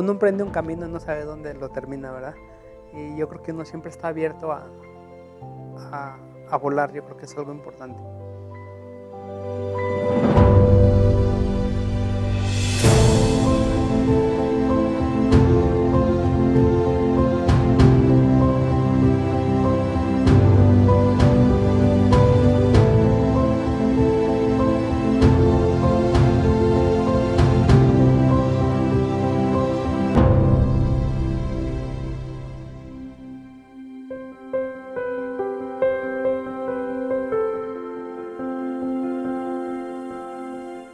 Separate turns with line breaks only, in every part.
uno emprende un camino y no sabe dónde lo termina, ¿verdad? Y yo creo que uno siempre está abierto a volar, yo creo que es algo importante.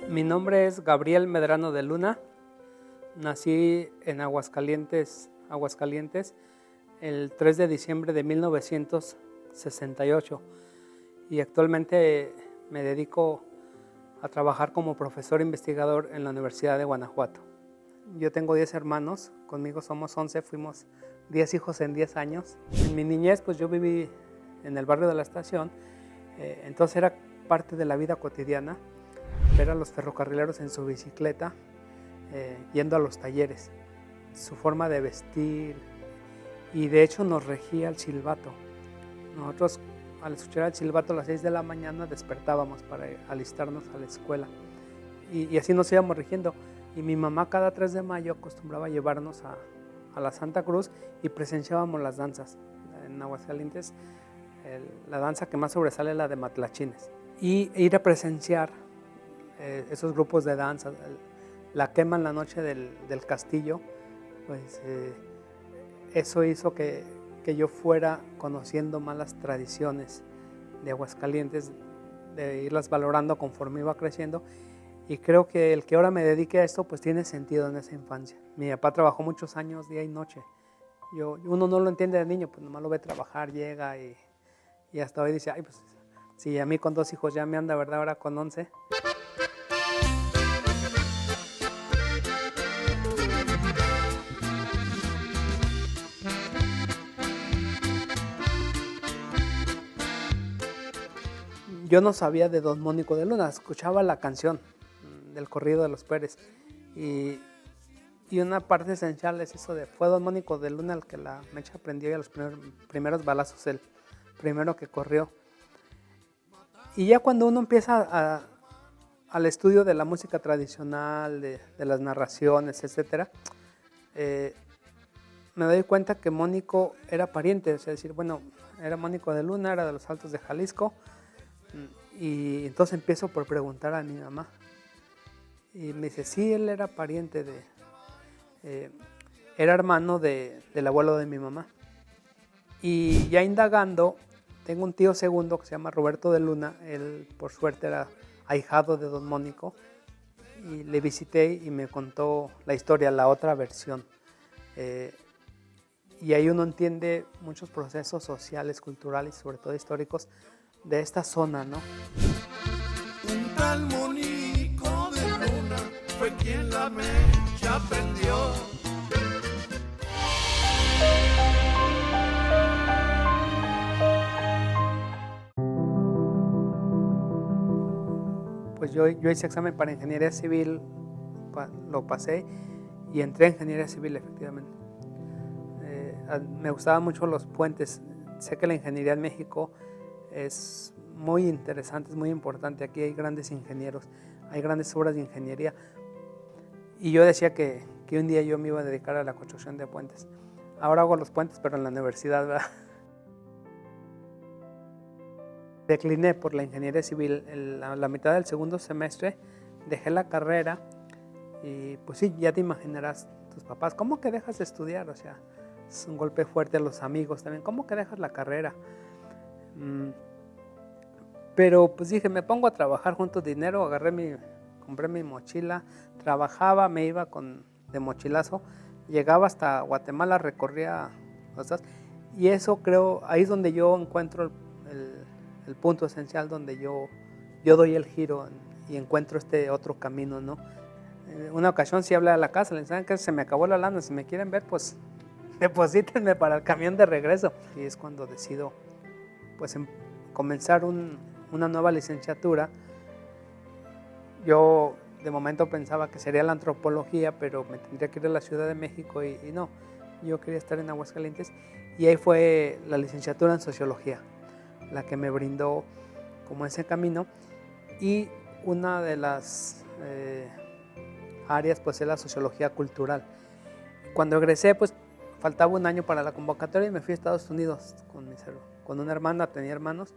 Mi nombre es Gabriel Medrano de Luna. Nací en Aguascalientes, el 3 de diciembre de 1968 y actualmente me dedico a trabajar como profesor investigador en la Universidad de Guanajuato. Yo tengo 10 hermanos, conmigo somos 11, fuimos 10 hijos en 10 años. En mi niñez pues yo viví en el barrio de la Estación, entonces era parte de la vida cotidiana ver a los ferrocarrileros en su bicicleta, yendo a los talleres, su forma de vestir, y de hecho nos regía el silbato. Nosotros al escuchar el silbato a las 6 de la mañana despertábamos para alistarnos a la escuela, y así nos íbamos rigiendo. Y mi mamá cada 3 de mayo acostumbraba a llevarnos a la Santa Cruz y presenciábamos las danzas. En Aguascalientes la danza que más sobresale es la de matlachines, y ir a presenciar esos grupos de danza, la quema en la noche del castillo, pues eso hizo que yo fuera conociendo más las tradiciones de Aguascalientes, de irlas valorando conforme iba creciendo, y creo que el que ahora me dedique a esto pues tiene sentido en esa infancia. Mi papá trabajó muchos años día y noche, uno no lo entiende de niño, pues nomás lo ve trabajar, llega y hasta hoy dice, ay, pues si a mí con 2 hijos ya me anda, ¿verdad? Ahora con 11. Yo no sabía de Don Mónico de Luna, escuchaba la canción del corrido de los Pérez, y una parte esencial es eso de fue Don Mónico de Luna el que la mecha prendió y a los primeros balazos el primero que corrió. Y ya cuando uno empieza al estudio de la música tradicional, de las narraciones, etc., me doy cuenta que Mónico era pariente, es decir, bueno, era Mónico de Luna, era de los Altos de Jalisco. Y entonces empiezo por preguntar a mi mamá, y me dice, sí, él era pariente era hermano del abuelo de mi mamá. Y ya indagando, tengo un tío segundo que se llama Roberto de Luna, él por suerte era ahijado de Don Mónico, y le visité y me contó la historia, la otra versión. Y ahí uno entiende muchos procesos sociales, culturales, sobre todo históricos, de esta zona, ¿no?
Un tal Mónico de Luna fue quien la mecha prendió.
Pues yo hice examen para ingeniería civil, lo pasé y entré a ingeniería civil efectivamente. Me gustaban mucho los puentes, sé que la ingeniería en México es muy interesante, es muy importante. Aquí hay grandes ingenieros, hay grandes obras de ingeniería. Y yo decía que un día yo me iba a dedicar a la construcción de puentes. Ahora hago los puentes, pero en la universidad, ¿verdad? Decliné por la ingeniería civil. La mitad del segundo semestre dejé la carrera y pues sí, ya te imaginarás tus papás, ¿cómo que dejas de estudiar? O sea, es un golpe fuerte a los amigos también, ¿cómo que dejas la carrera? Pero pues dije, me pongo a trabajar, junto dinero, compré mi mochila, trabajaba, me iba de mochilazo, llegaba hasta Guatemala, recorría cosas, y eso creo, ahí es donde yo encuentro el punto esencial, donde yo doy el giro y encuentro este otro camino, ¿no? Una ocasión sí hablé a la casa, le dije, ¿saben qué? Se me acabó la lana, si me quieren ver, pues deposítenme para el camión de regreso. Y es cuando decido pues comenzar una nueva licenciatura. Yo de momento pensaba que sería la antropología, pero me tendría que ir a la Ciudad de México y no, yo quería estar en Aguascalientes. Y ahí fue la licenciatura en Sociología, la que me brindó como ese camino. Y una de las áreas pues es la sociología cultural. Cuando egresé pues faltaba un año para la convocatoria y me fui a Estados Unidos con una hermana, tenía hermanos.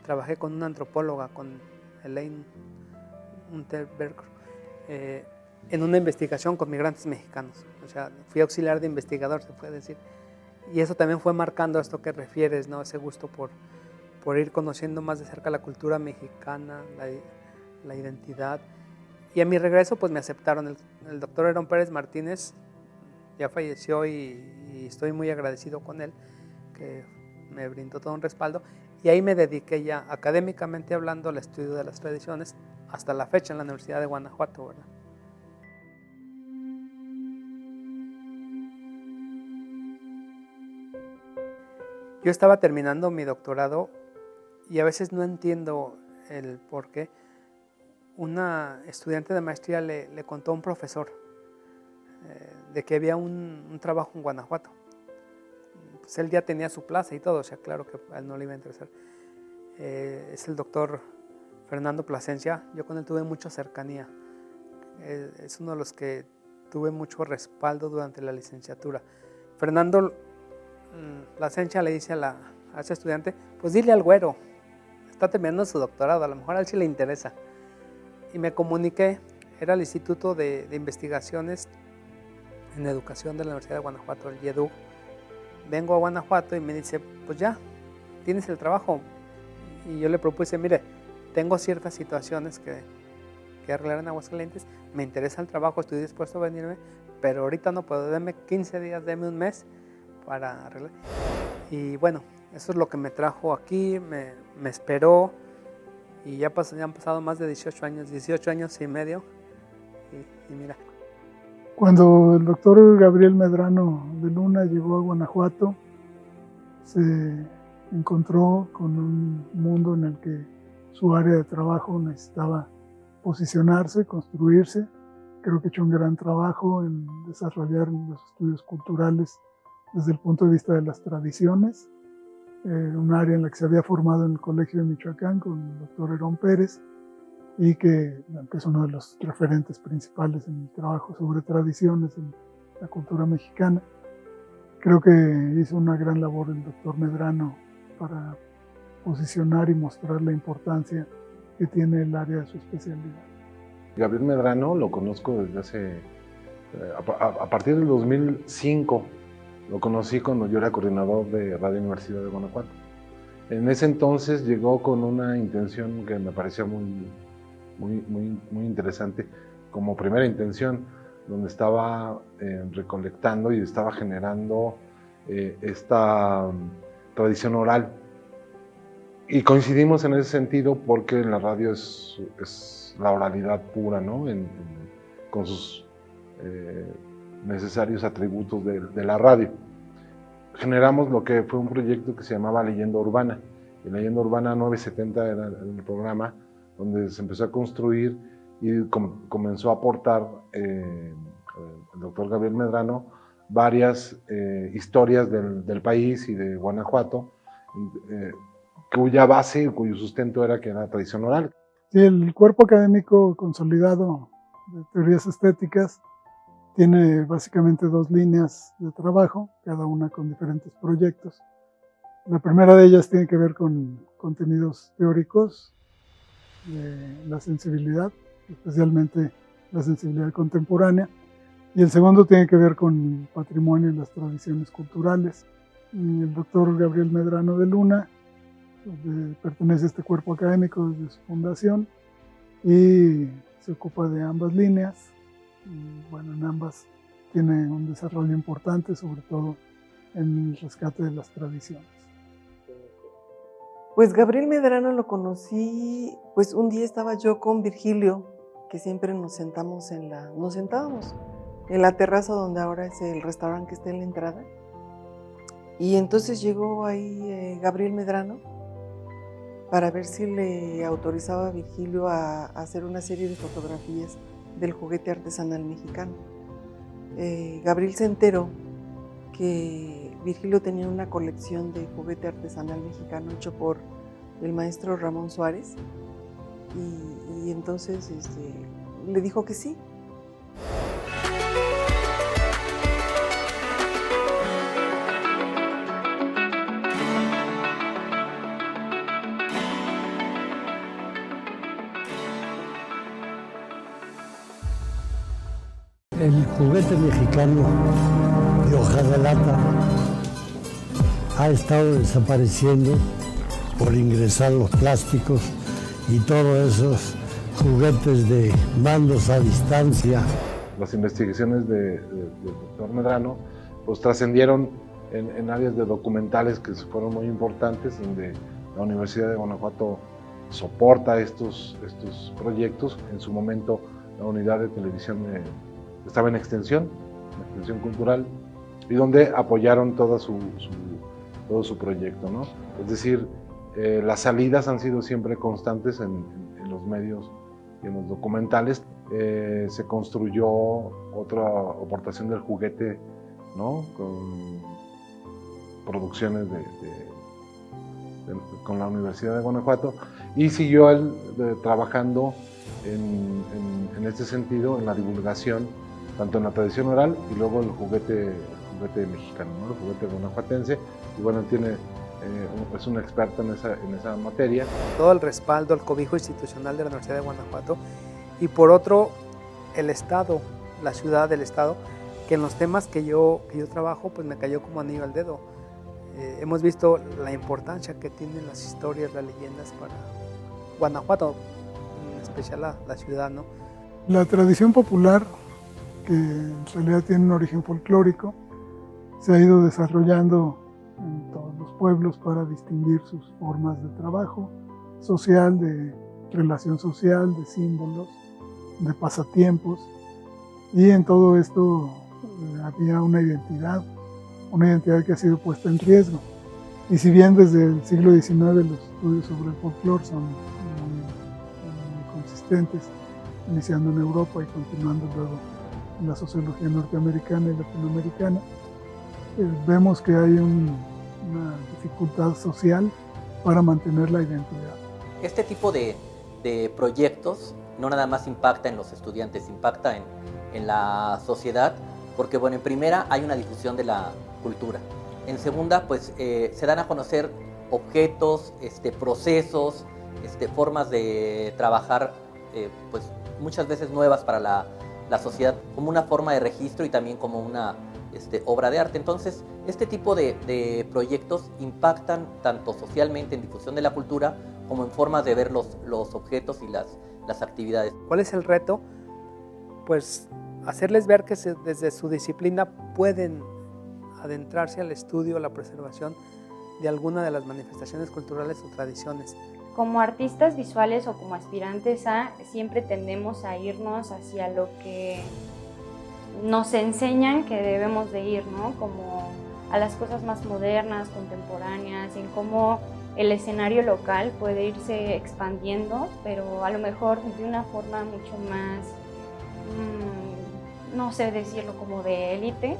Trabajé con una antropóloga, con Elaine Unterberg, en una investigación con migrantes mexicanos. O sea, fui auxiliar de investigador, se puede decir. Y eso también fue marcando esto que refieres, ¿no? Ese gusto por ir conociendo más de cerca la cultura mexicana, la identidad. Y a mi regreso pues me aceptaron. El doctor Herón Pérez Martínez ya falleció y estoy muy agradecido con él, que me brindó todo un respaldo. Y ahí me dediqué ya, académicamente hablando, al estudio de las tradiciones, hasta la fecha en la Universidad de Guanajuato, ¿verdad? Yo estaba terminando mi doctorado y a veces no entiendo el por qué. Una estudiante de maestría le contó a un profesor de que había un trabajo en Guanajuato. Pues él ya tenía su plaza y todo, o sea, claro que a él no le iba a interesar. Es el doctor Fernando Plasencia. Yo con él tuve mucha cercanía. Es uno de los que tuve mucho respaldo durante la licenciatura. Fernando Plasencia le dice a ese estudiante, pues dile al güero, está terminando su doctorado, a lo mejor a él sí le interesa. Y me comuniqué, era el Instituto de Investigaciones en Educación de la Universidad de Guanajuato, el IEDU. Vengo a Guanajuato y me dice, pues ya, tienes el trabajo. Y yo le propuse, mire, tengo ciertas situaciones que arreglar en Aguascalientes, me interesa el trabajo, estoy dispuesto a venirme, pero ahorita no puedo, deme 15 días, deme un mes para arreglar. Y bueno, eso es lo que me trajo aquí, me esperó, y ya han pasado más de 18 años y medio, y mira.
Cuando el doctor Gabriel Medrano de Luna llegó a Guanajuato, se encontró con un mundo en el que su área de trabajo necesitaba posicionarse, construirse. Creo que ha hecho un gran trabajo en desarrollar los estudios culturales desde el punto de vista de las tradiciones, un área en la que se había formado en el Colegio de Michoacán con el doctor Herón Pérez, y que es uno de los referentes principales en el trabajo sobre tradiciones en la cultura mexicana. Creo que hizo una gran labor el doctor Medrano para posicionar y mostrar la importancia que tiene el área de su especialidad.
Gabriel Medrano lo conozco desde hace, a partir del 2005, lo conocí cuando yo era coordinador de Radio Universidad de Guanajuato. En ese entonces llegó con una intención que me parecía muy interesante, como primera intención, donde estaba recolectando y estaba generando esta tradición oral. Y coincidimos en ese sentido porque en la radio es la oralidad pura, ¿no? Con sus necesarios atributos de la radio. Generamos lo que fue un proyecto que se llamaba Leyenda Urbana. Y Leyenda Urbana 970 era el programa donde se empezó a construir y comenzó a aportar el doctor Gabriel Medrano varias historias del país y de Guanajuato, cuya base, cuyo sustento era que era tradición oral.
Sí, el cuerpo académico consolidado de teorías estéticas tiene básicamente dos líneas de trabajo, cada una con diferentes proyectos. La primera de ellas tiene que ver con contenidos teóricos de la sensibilidad, especialmente la sensibilidad contemporánea, y el segundo tiene que ver con patrimonio y las tradiciones culturales. El doctor Gabriel Medrano de Luna pertenece a este cuerpo académico desde su fundación y se ocupa de ambas líneas. Y bueno, en ambas tiene un desarrollo importante, sobre todo en el rescate de las tradiciones.
Pues Gabriel Medrano lo conocí, pues un día estaba yo con Virgilio, que siempre nos sentábamos en la terraza donde ahora es el restaurante que está en la entrada. Y entonces llegó ahí Gabriel Medrano para ver si le autorizaba a Virgilio a hacer una serie de fotografías del juguete artesanal mexicano. Gabriel se enteró que Virgilio tenía una colección de juguete artesanal mexicano hecho por el maestro Ramón Suárez y entonces le dijo que sí.
El juguete mexicano de hoja de lata ha estado desapareciendo por ingresar los plásticos y todos esos juguetes de mandos a distancia.
Las investigaciones del doctor Medrano pues trascendieron en áreas de documentales que fueron muy importantes, donde la Universidad de Guanajuato soporta estos proyectos. En su momento la unidad de televisión estaba en extensión cultural, y donde apoyaron todo su proyecto, ¿no? Es decir, las salidas han sido siempre constantes en los medios y en los documentales. Se construyó otra aportación del juguete, ¿no? Con producciones con la Universidad de Guanajuato, y siguió él trabajando en este sentido, en la divulgación, tanto en la tradición oral y luego el juguete mexicano, ¿no? El juguete guanajuatense. Y bueno, es un experto en esa materia.
Todo el respaldo, el cobijo institucional de la Universidad de Guanajuato, y por otro, el Estado, la ciudad del Estado, que en los temas que yo trabajo, pues me cayó como anillo al dedo. Hemos visto la importancia que tienen las historias, las leyendas para Guanajuato, en especial la ciudad, ¿no?
La tradición popular, que en realidad tiene un origen folclórico, se ha ido desarrollando en todos los pueblos para distinguir sus formas de trabajo social, de relación social, de símbolos, de pasatiempos, y en todo esto había una identidad que ha sido puesta en riesgo. Y si bien desde el siglo XIX los estudios sobre el folclore son muy consistentes, iniciando en Europa y continuando luego en la sociología norteamericana y latinoamericana, vemos que hay una dificultad social para mantener la identidad.
Este tipo de proyectos no nada más impacta en los estudiantes, impacta en la sociedad, porque bueno, en primera hay una difusión de la cultura, en segunda pues se dan a conocer objetos, procesos, formas de trabajar pues muchas veces nuevas para la sociedad, como una forma de registro y también como una obra de arte. Entonces, este tipo de proyectos impactan tanto socialmente en difusión de la cultura como en formas de ver los objetos y las actividades.
¿Cuál es el reto? Pues hacerles ver que desde su disciplina pueden adentrarse al estudio, a la preservación de alguna de las manifestaciones culturales o tradiciones.
Como artistas visuales o como aspirantes siempre tendemos a irnos hacia lo que nos enseñan que debemos de ir, ¿no? Como a las cosas más modernas, contemporáneas, en cómo el escenario local puede irse expandiendo, pero a lo mejor de una forma mucho más, no sé decirlo, como de élite,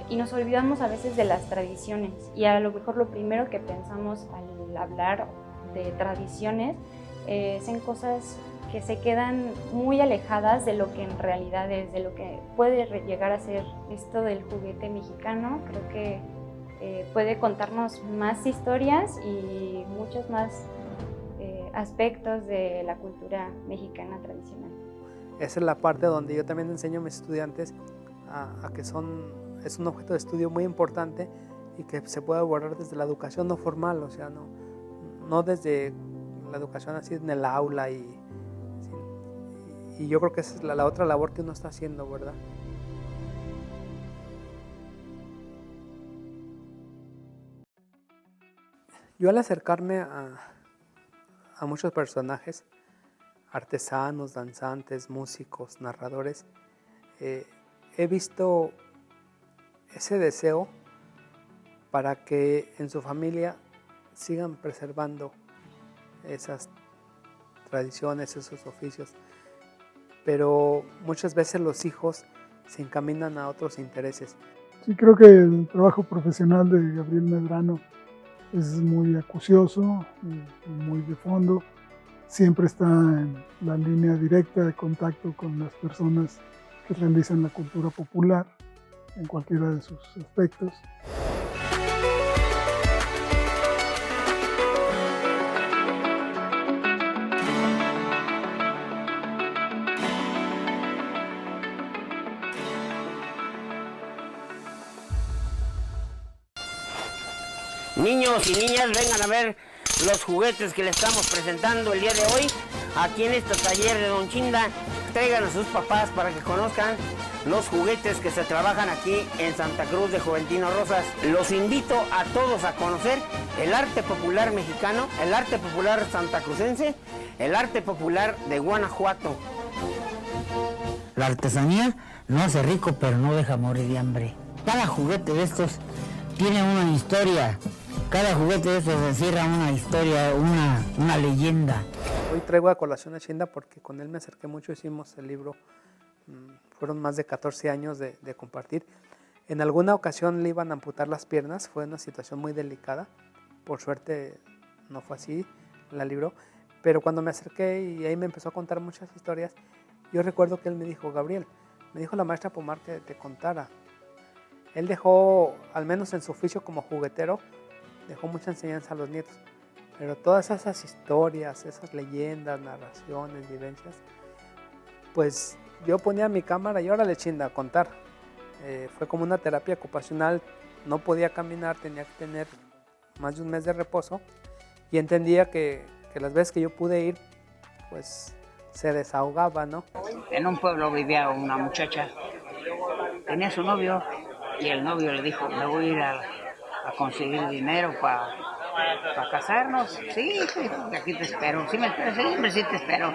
y nos olvidamos a veces de las tradiciones, y a lo mejor lo primero que pensamos al hablar de tradiciones es en cosas que se quedan muy alejadas de lo que en realidad es, de lo que puede llegar a ser esto del juguete mexicano. Creo que puede contarnos más historias y muchos más aspectos de la cultura mexicana tradicional.
Esa es la parte donde yo también enseño a mis estudiantes a que es un objeto de estudio muy importante y que se puede abordar desde la educación no formal, o sea, no desde la educación así en el aula, y yo creo que esa es la otra labor que uno está haciendo, ¿verdad? Yo al acercarme a muchos personajes, artesanos, danzantes, músicos, narradores, he visto ese deseo para que en su familia sigan preservando esas tradiciones, esos oficios. pero muchas veces los hijos se encaminan a otros intereses.
Sí, creo que el trabajo profesional de Gabriel Medrano es muy acucioso, muy de fondo. Siempre está en la línea directa de contacto con las personas que realizan la cultura popular en cualquiera de sus aspectos.
Niños y niñas, vengan a ver los juguetes que le estamos presentando el día de hoy aquí en este taller de Don Chinda. Traigan a sus papás para que conozcan los juguetes que se trabajan aquí en Santa Cruz de Juventino Rosas. Los invito a todos a conocer el arte popular mexicano, el arte popular santacrucense, el arte popular de Guanajuato.
La artesanía no hace rico, pero no deja morir de hambre. Cada juguete de estos tiene una historia. Cada juguete de estos encierra una historia, una leyenda.
Hoy traigo a colación a Chinda porque con él me acerqué mucho, hicimos el libro, fueron más de 14 años de compartir. En alguna ocasión le iban a amputar las piernas, fue una situación muy delicada, por suerte no fue así, la libró, pero cuando me acerqué y ahí me empezó a contar muchas historias, yo recuerdo que él me dijo, Gabriel, me dijo la maestra Pomar que te contara. Él dejó, al menos en su oficio como juguetero, dejó mucha enseñanza a los nietos, pero todas esas historias, esas leyendas, narraciones, vivencias, pues yo ponía mi cámara y órale Chinda a contar. Fue como una terapia ocupacional, no podía caminar, tenía que tener más de un mes de reposo y entendía que las veces que yo pude ir, pues se desahogaba, ¿no?
En un pueblo vivía una muchacha, tenía su novio y el novio le dijo, me voy a ir a conseguir dinero para casarnos. Sí, aquí te espero. ¿Sí me esperas? Siempre sí te espero.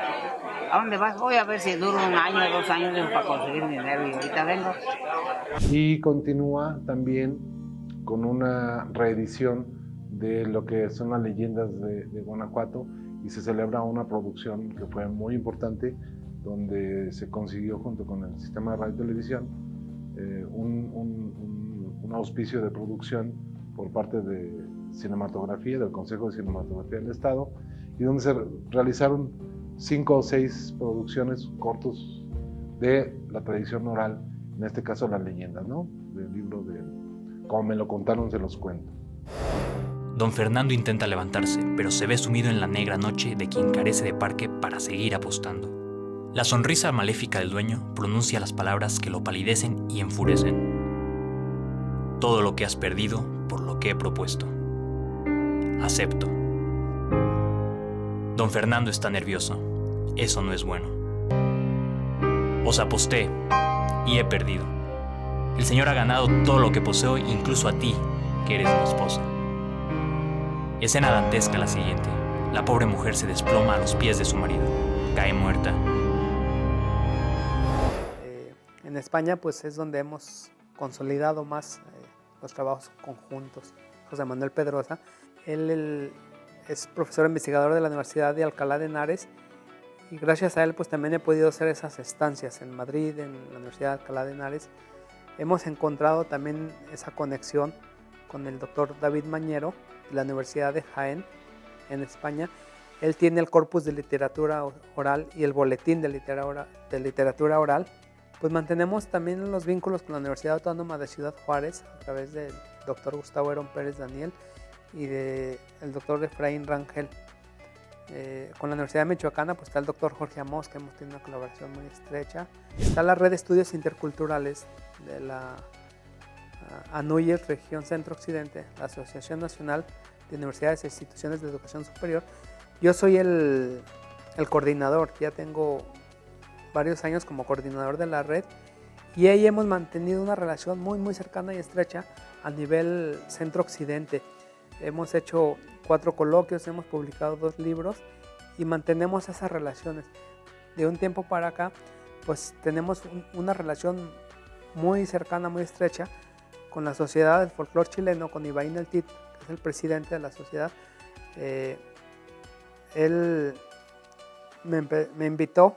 ¿A dónde vas? Voy a ver si duro 1 año, 2 años para conseguir dinero y ahorita vengo.
Y continúa también con una reedición de lo que son las leyendas de Guanajuato y se celebra una producción que fue muy importante donde se consiguió junto con el sistema de radio y televisión un auspicio de producción por parte de Cinematografía, del Consejo de Cinematografía del Estado, y donde se realizaron 5 o 6 producciones cortos de la tradición oral, en este caso las leyendas, ¿no? Del libro de Como me lo contaron, se los cuento.
Don Fernando intenta levantarse, pero se ve sumido en la negra noche de quien carece de parque para seguir apostando. La sonrisa maléfica del dueño pronuncia las palabras que lo palidecen y enfurecen. Todo lo que has perdido por lo que he propuesto. Acepto. Don Fernando está nervioso. Eso no es bueno. Os aposté y he perdido. El señor ha ganado todo lo que poseo, incluso a ti, que eres mi esposa. Escena dantesca la siguiente. La pobre mujer se desploma a los pies de su marido. Cae muerta.
En España pues es donde hemos consolidado más los trabajos conjuntos. José Manuel Pedrosa, él es profesor investigador de la Universidad de Alcalá de Henares y gracias a él pues también he podido hacer esas estancias en Madrid, en la Universidad de Alcalá de Henares. Hemos encontrado también esa conexión con el doctor David Mañero de la Universidad de Jaén en España. Él tiene el corpus de literatura oral y el boletín de literatura oral. Pues mantenemos también los vínculos con la Universidad Autónoma de Ciudad Juárez a través del doctor Gustavo Herón Pérez Daniel y del doctor Efraín Rangel. Con la Universidad Michoacana pues está el doctor Jorge Amós, que hemos tenido una colaboración muy estrecha. Está la red de estudios interculturales de la ANUYER Región Centro Occidente, la Asociación Nacional de Universidades e Instituciones de Educación Superior. Yo soy el coordinador, ya tengo varios años como coordinador de la red y ahí hemos mantenido una relación muy cercana y estrecha a nivel Centro-Occidente. Hemos hecho 4 coloquios, hemos publicado 2 libros y mantenemos esas relaciones. De un tiempo para acá, pues tenemos una relación muy cercana, muy estrecha con la Sociedad del Folclor Chileno, con Ibaín El Tit, que es el presidente de la sociedad. Él me invitó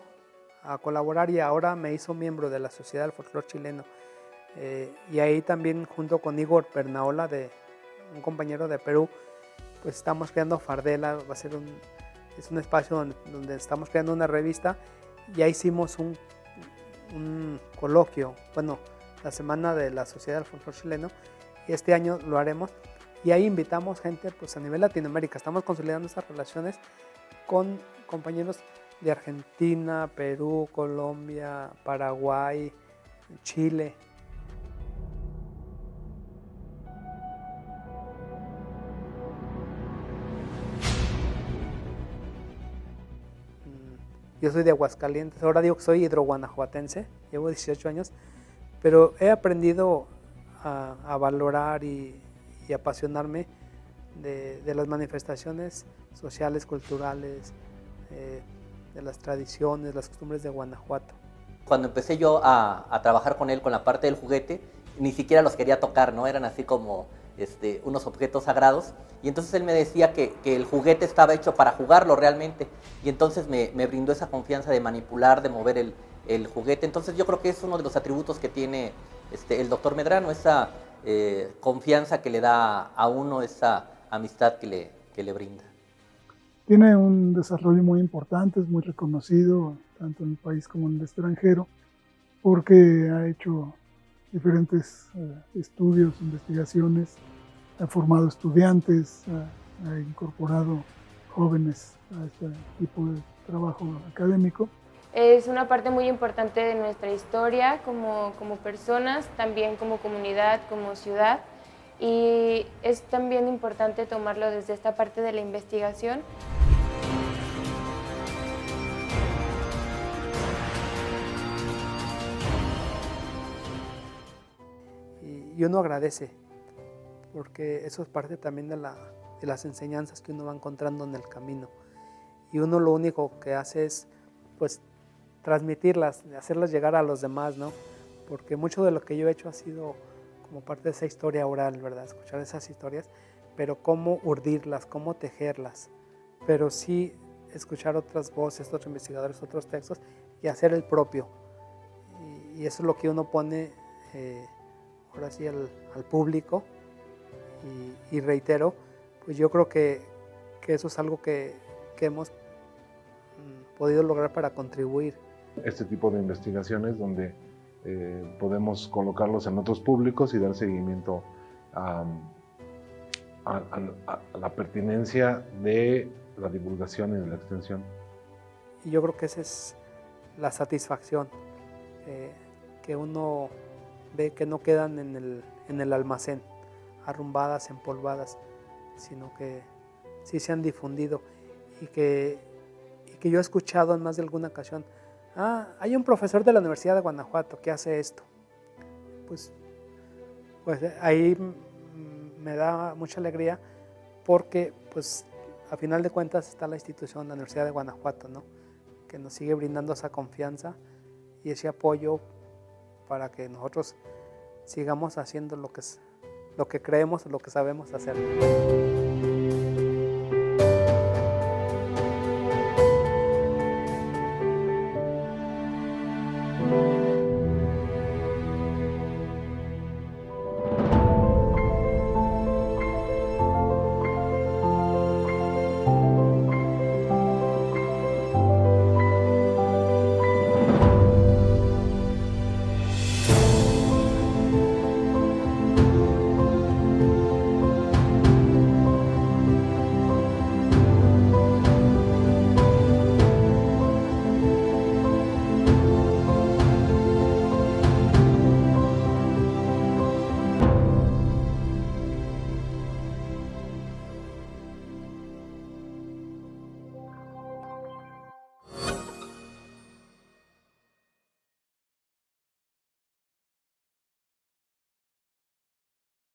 a colaborar y ahora me hizo miembro de la Sociedad del Folclor Chileno. Y ahí también junto con Igor Pernaola, un compañero de Perú, pues estamos creando Fardela, es un espacio donde estamos creando una revista y ahí hicimos un coloquio, bueno, la semana de la Sociedad del Folclor Chileno, y este año lo haremos y ahí invitamos gente pues a nivel Latinoamérica, estamos consolidando esas relaciones con compañeros de Argentina, Perú, Colombia, Paraguay, Chile. Yo soy de Aguascalientes, ahora digo que soy hidroguanajuatense, llevo 18 años, pero he aprendido a valorar y apasionarme de las manifestaciones sociales, culturales, de las tradiciones, las costumbres de Guanajuato.
Cuando empecé yo a trabajar con él con la parte del juguete, ni siquiera los quería tocar, ¿no? Eran así como unos objetos sagrados, y entonces él me decía que el juguete estaba hecho para jugarlo realmente, y entonces me brindó esa confianza de manipular, de mover el juguete. Entonces yo creo que es uno de los atributos que tiene el doctor Medrano, esa confianza que le da a uno, esa amistad que le brinda.
Tiene un desarrollo muy importante, es muy reconocido tanto en el país como en el extranjero, porque ha hecho diferentes estudios, investigaciones, ha formado estudiantes, ha incorporado jóvenes a este tipo de trabajo académico.
Es una parte muy importante de nuestra historia como personas, también como comunidad, como ciudad, y es también importante tomarlo desde esta parte de la investigación.
Y uno agradece, porque eso es parte también de las enseñanzas que uno va encontrando en el camino. Y uno lo único que hace es, pues, transmitirlas, hacerlas llegar a los demás, ¿no? Porque mucho de lo que yo he hecho ha sido como parte de esa historia oral, ¿verdad? Escuchar esas historias, pero cómo urdirlas, cómo tejerlas, pero sí escuchar otras voces, otros investigadores, otros textos y hacer el propio. Y eso es lo que uno pone ahora sí al público y reitero, pues yo creo que eso es algo que hemos podido lograr para contribuir.
Este tipo de investigaciones donde podemos colocarlos en otros públicos y dar seguimiento a la pertinencia de la divulgación y de la extensión.
Y yo creo que esa es la satisfacción, que uno ve que no quedan en el almacén, arrumbadas, empolvadas, sino que sí se han difundido y que yo he escuchado en más de alguna ocasión, hay un profesor de la Universidad de Guanajuato que hace esto. Pues ahí me da mucha alegría porque pues a final de cuentas está la institución, la Universidad de Guanajuato, ¿no? Que nos sigue brindando esa confianza y ese apoyo para que nosotros sigamos haciendo lo que creemos, lo que sabemos hacer.